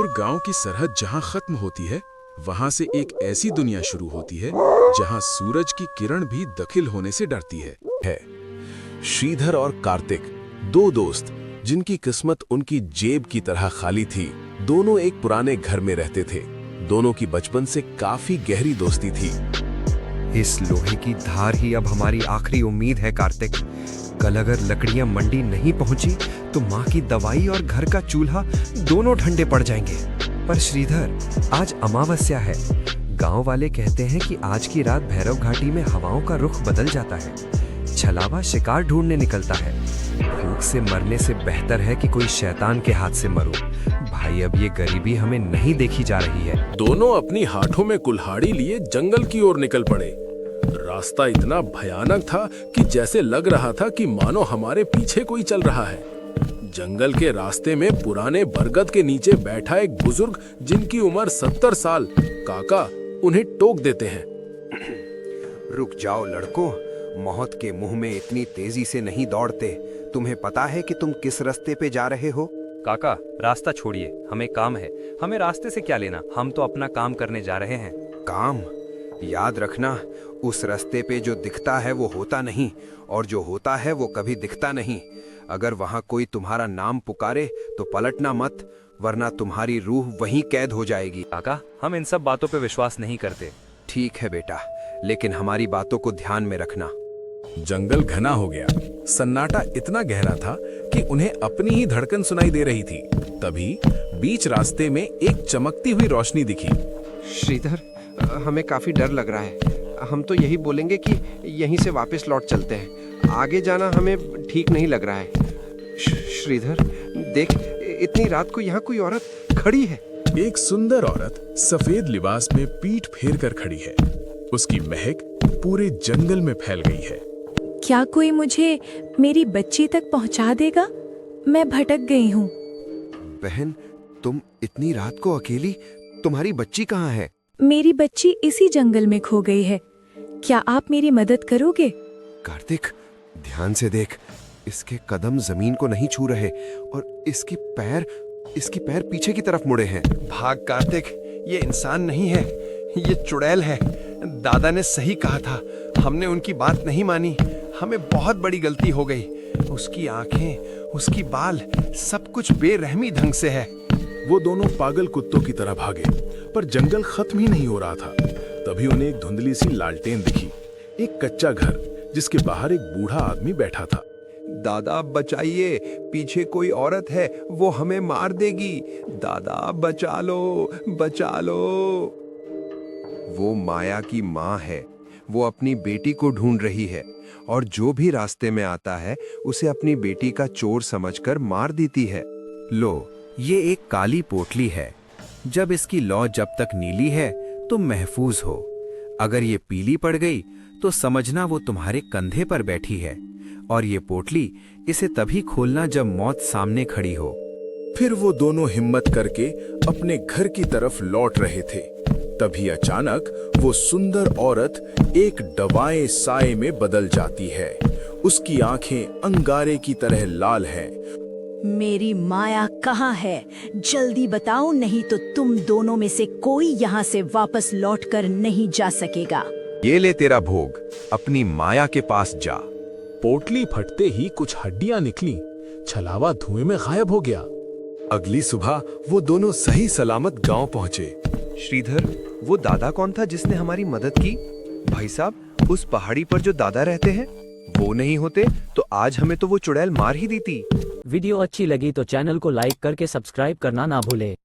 और गांव की सरहद जहां खत्म होती है, वहां से एक ऐसी दुनिया शुरू होती है जहां सूरज की किरण भी दखिल होने से डरती है। श्रीधर और कार्तिक, दो दोस्त जिनकी किस्मत उनकी जेब की तरह खाली थी। दोनों एक पुराने घर में रहते थे। दोनों की बचपन से काफी गहरी दोस्ती थी। इस लोहे की धार ही अब हमारी आखिरी उम्मीद है कार्तिक। कल अगर लकड़ियां मंडी नहीं पहुंची तो माँ की दवाई और घर का चूल्हा दोनों ठंडे पड़ जाएंगे। पर श्रीधर, आज अमावस्या है। गांव वाले कहते हैं कि आज की रात भैरव घाटी में हवाओं का रुख बदल जाता है। छलावा शिकार ढूंढने निकलता है। भूख से मरने से बेहतर है कि कोई शैतान के हाथ से मरो। भाई, अब ये गरीबी हमें नहीं देखी जा रही है। दोनों अपनी हाथों में कुल्हाड़ी लिए जंगल की ओर निकल पड़े। रास्ता इतना भयानक था कि जैसे लग रहा था कि मानो हमारे पीछे कोई चल रहा है। जंगल के रास्ते में पुराने बरगद के नीचे बैठा एक बुजुर्ग, जिनकी उम्र 70 साल, काका उन्हें टोक देते हैं। रुक जाओ लड़कों, मौत के मुंह में इतनी तेजी से नहीं दौड़ते। तुम्हें पता है कि तुम किस रास्ते पे जा रहे हो? काका, रास्ता छोड़िए, हमें काम है। हमें रास्ते से क्या लेना, हम तो अपना काम करने जा रहे हैं। काम? याद रखना, उस रास्ते पे जो दिखता है वो होता नहीं, और जो होता है वो कभी दिखता नहीं। अगर वहां कोई तुम्हारा नाम पुकारे तो पलटना मत, वरना तुम्हारी रूह वहीं कैद हो जाएगी। काका, हम इन सब बातों पे विश्वास नहीं करते। ठीक है बेटा, लेकिन हमारी बातों को ध्यान में रखना। जंगल घना हो गया। सन्नाटा इतना गहरा था कि उन्हें अपनी ही धड़कन सुनाई दे रही थी। तभी बीच रास्ते में एक चमकती हुई रोशनी दिखी। श्रीधर, हमें काफी डर लग रहा है। हम तो यही बोलेंगे कि यहीं से वापस लौट चलते हैं। आगे जाना हमें ठीक नहीं लग रहा है। श्रीधर, देख, इतनी रात को यहाँ कोई औरत खड़ी है। एक सुंदर औरत सफेद लिबास में पीठ फेर कर खड़ी है। उसकी महक पूरे जंगल में फैल गई है। क्या कोई मुझे मेरी बच्ची तक पहुंचा देगा? मैं भटक गई हूँ। बहन, तुम इतनी रात को अकेली? तुम्हारी बच्ची कहाँ है? मेरी बच्ची इसी जंगल में खो गई है। क्या आप मेरी मदद करोगे? कार्तिक, ध्यान से देख। इसके कदम जमीन को नहीं छू रहे और इसके पैर पीछे की तरफ मुड़े हैं। भाग कार्तिक, ये इंसान नहीं है, ये चुड़ैल है। दादा ने सही कहा था, हमने उनकी बात नहीं मानी। हमें बहुत बड़ी गलती हो गई। उसकी आंखें, उसकी बाल, सब कुछ बेरहमी ढंग से है। वो दोनों पागल कुत्तों की तरह भागे, पर जंगल खत्म ही नहीं हो रहा था। तभी उन्हें एक धुंधली सी लालटेन दिखी। एक कच्चा घर, जिसके बाहर एक बूढ़ा आदमी बैठा था। दादा बचाइए, पीछे कोई औरत है, वो हमें मार देगी। दादा बचा लो, बचा लो। वो माया की माँ है। वो अपनी बेटी को ढूंढ रही है और जो भी रास्ते में आता है उसे अपनी बेटी का चोर समझकर मार देती है। लो, ये एक काली पोटली है। जब इसकी लौ जब तक नीली है तो महफूज हो। अगर ये पीली पड़ गई तो समझना वो तुम्हारे कंधे पर बैठी है, और ये पोटली इसे तभी खोलना जब मौत सामने खड़ी हो। फिर वो दोनों हिम्मत करके अपने घर की तरफ लौट रहे थे। तभी अचानक वो सुंदर औरत एक डवाएं साए में बदल जाती है। उसकी आंखें अंगारे की तरह लाल हैं। मेरी माया कहाँ है? जल्दी बताओ, नहीं तो तुम दोनों में से कोई यहाँ से वापस लौटकर नहीं जा सकेगा। ये ले तेरा भोग, अपनी माया के पास जा। पोटली फटते ही कुछ हड्डियां निकली। छलावा धुएं में गायब हो गया। अगली सुबह वो दोनों सही सलामत गांव पहुंचे। श्रीधर, वो दादा कौन था जिसने हमारी मदद की? भाई साहब, उस पहाड़ी पर जो दादा रहते हैं, वो नहीं होते तो आज हमें तो वो चुड़ैल मार ही देती। वीडियो अच्छी लगी तो चैनल को लाइक करके सब्सक्राइब करना ना भूले।